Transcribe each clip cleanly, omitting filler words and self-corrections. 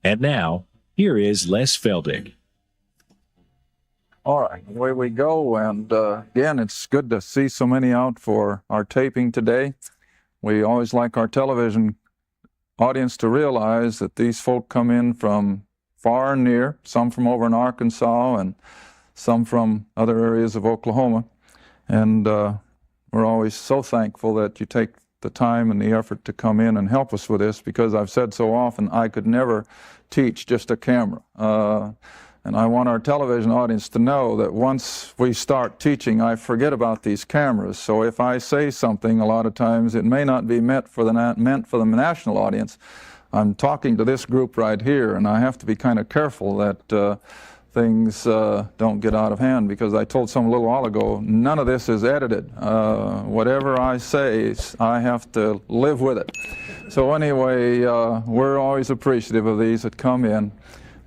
And now, here is Les Feldick. All right, away we go. And again, it's good to see so many out for our taping today. We always like our television audience to realize that these folk come in from far and near, some from over in Arkansas and some from other areas of Oklahoma. And we're always so thankful that you take the time and the effort to come in and help us with this, because I've said so often I could never teach just a camera. And I want our television audience to know that once we start teaching, I forget about these cameras. So if I say something, a lot of times it may not be meant for the national audience. I'm talking to this group right here, and I have to be kind of careful that things don't get out of hand, because I told some a little while ago, none of this is edited. Whatever I say, I have to live with it. So anyway, we're always appreciative of these that come in.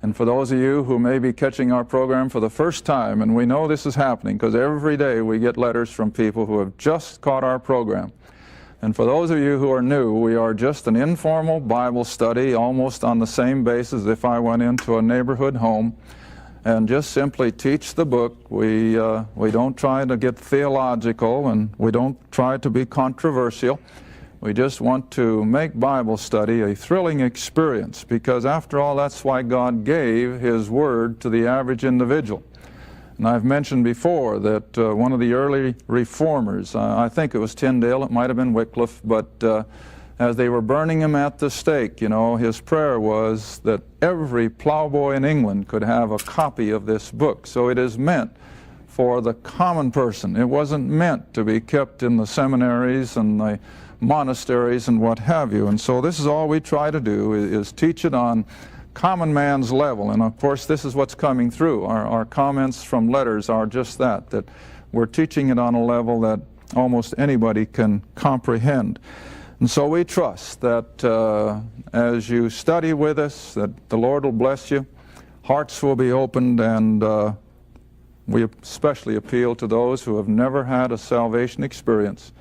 And for those of you who may be catching our program for the first time, and we know this is happening because every day we get letters from people who have just caught our program. And for those of you who are new, we are just an informal Bible study, almost on the same basis as if I went into a neighborhood home and just simply teach the book. We don't try to get theological, and we don't try to be controversial. We just want to make Bible study a thrilling experience, because after all, that's why God gave His Word to the average individual. And I've mentioned before that one of the early reformers, I think it was Tyndale, it might have been Wycliffe, but as they were burning him at the stake, you know, his prayer was that every plowboy in England could have a copy of this book. So it is meant for the common person. It wasn't meant to be kept in the seminaries and the monasteries and what have you. And so this is all we try to do, is teach it on common man's level. And of course, this is what's coming through. Our comments from letters are just that we're teaching it on a level that almost anybody can comprehend. And so we trust that as you study with us, that the Lord will bless you, hearts will be opened, and we especially appeal to those who have never had a salvation experience,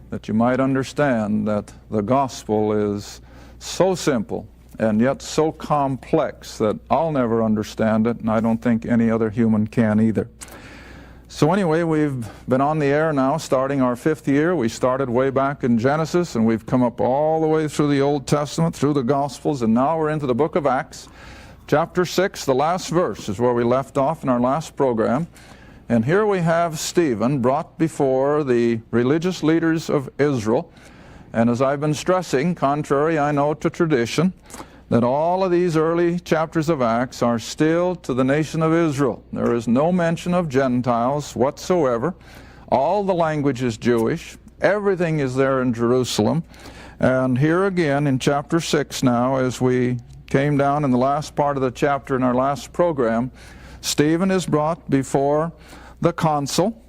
that you might understand that the gospel is so simple and yet so complex that I'll never understand it, and I don't think any other human can either. So anyway, we've been on the air now starting our 5th year. We started way back in Genesis, and we've come up all the way through the Old Testament, through the Gospels, and now we're into the book of Acts. Chapter 6, the last verse, is where we left off in our last program. And here we have Stephen brought before the religious leaders of Israel. And as I've been stressing, contrary, I know, to tradition, that all of these early chapters of Acts are still to the nation of Israel. There is no mention of Gentiles whatsoever. All the language is Jewish. Everything is there in Jerusalem. And here again in chapter 6 now, as we came down in the last part of the chapter in our last program, Stephen is brought before the council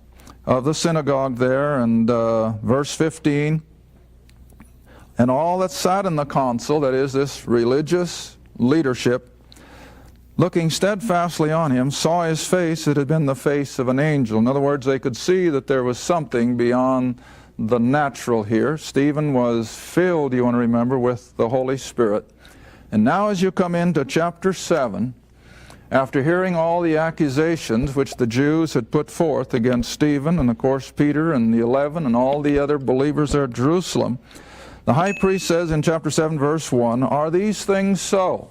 of the synagogue there, and verse 15, and all that sat in the council, that is, this religious leadership, looking steadfastly on him, saw his face. It had been the face of an angel. In other words, they could see that there was something beyond the natural here. Stephen was filled, you want to remember, with the Holy Spirit. And now as you come into chapter 7, after hearing all the accusations which the Jews had put forth against Stephen, and of course Peter and the 11 and all the other believers there at Jerusalem, the high priest says in chapter 7 verse 1, "Are these things so?"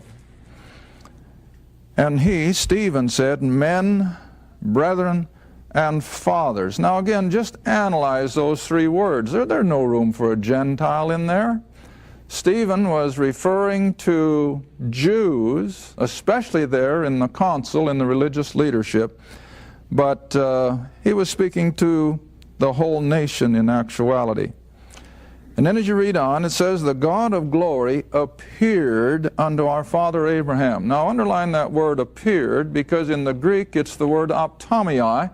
And he, Stephen, said, "Men, brethren, and fathers." Now again, just analyze those 3 words. There's no room for a Gentile in there. Stephen was referring to Jews, especially there in the council, in the religious leadership, but he was speaking to the whole nation in actuality. And then as you read on, it says, "The God of glory appeared unto our father Abraham." Now underline that word appeared, because in the Greek it's the word optomai,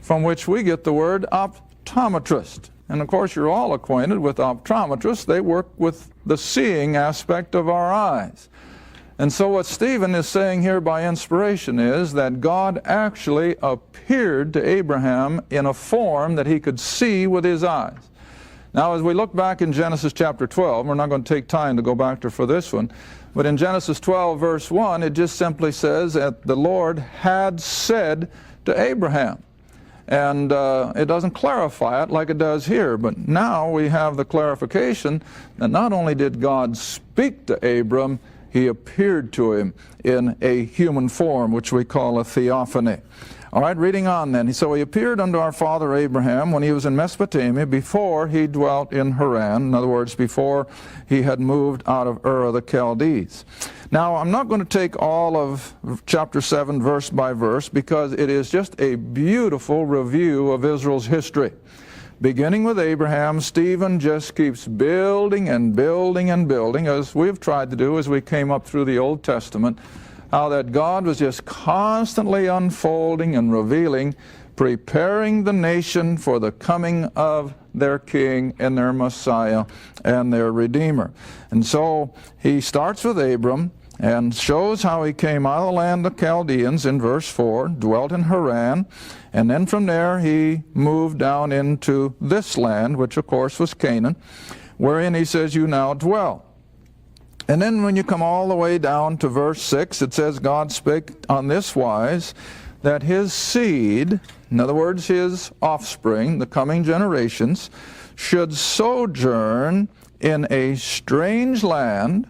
from which we get the word optometrist. And of course you're all acquainted with optometrists. They work with the seeing aspect of our eyes. And so what Stephen is saying here by inspiration is that God actually appeared to Abraham in a form that he could see with his eyes. Now, as we look back in Genesis chapter 12, we're not going to take time to go back to for this one, but in Genesis 12, verse 1, it just simply says that the Lord had said to Abraham. And it doesn't clarify it like it does here, but now we have the clarification that not only did God speak to Abram, he appeared to him in a human form, which we call a theophany. All right, reading on then. So he appeared unto our father Abraham when he was in Mesopotamia, before he dwelt in Haran. In other words, before he had moved out of Ur of the Chaldees. Now, I'm not going to take all of chapter 7 verse by verse, because it is just a beautiful review of Israel's history. Beginning with Abraham, Stephen just keeps building and building and building, as we've tried to do as we came up through the Old Testament, how that God was just constantly unfolding and revealing, preparing the nation for the coming of their King and their Messiah and their Redeemer. And so he starts with Abram and shows how he came out of the land of Chaldeans in verse 4, dwelt in Haran, and then from there he moved down into this land, which of course was Canaan, wherein he says, you now dwell. And then when you come all the way down to verse 6, it says, God spake on this wise, that his seed, in other words, his offspring, the coming generations, should sojourn in a strange land,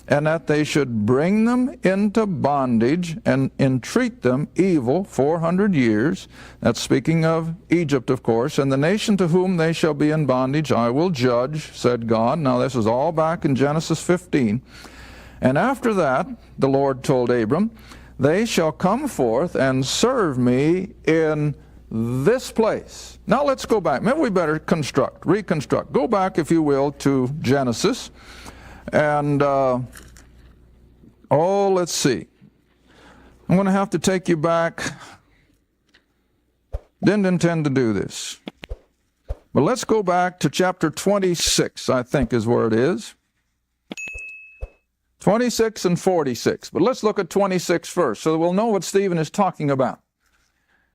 and that they should bring them into bondage and entreat them evil 400 years. That's speaking of Egypt, of course. And the nation to whom they shall be in bondage I will judge, said God. Now this is all back in Genesis 15. And after that, the Lord told Abram, they shall come forth and serve me in this place. Now let's go back. Maybe we better reconstruct. Go back, if you will, to Genesis. And, let's see. I'm going to have to take you back. Didn't intend to do this. But let's go back to chapter 26, I think is where it is. 26 and 46. But let's look at 26 first, so that we'll know what Stephen is talking about.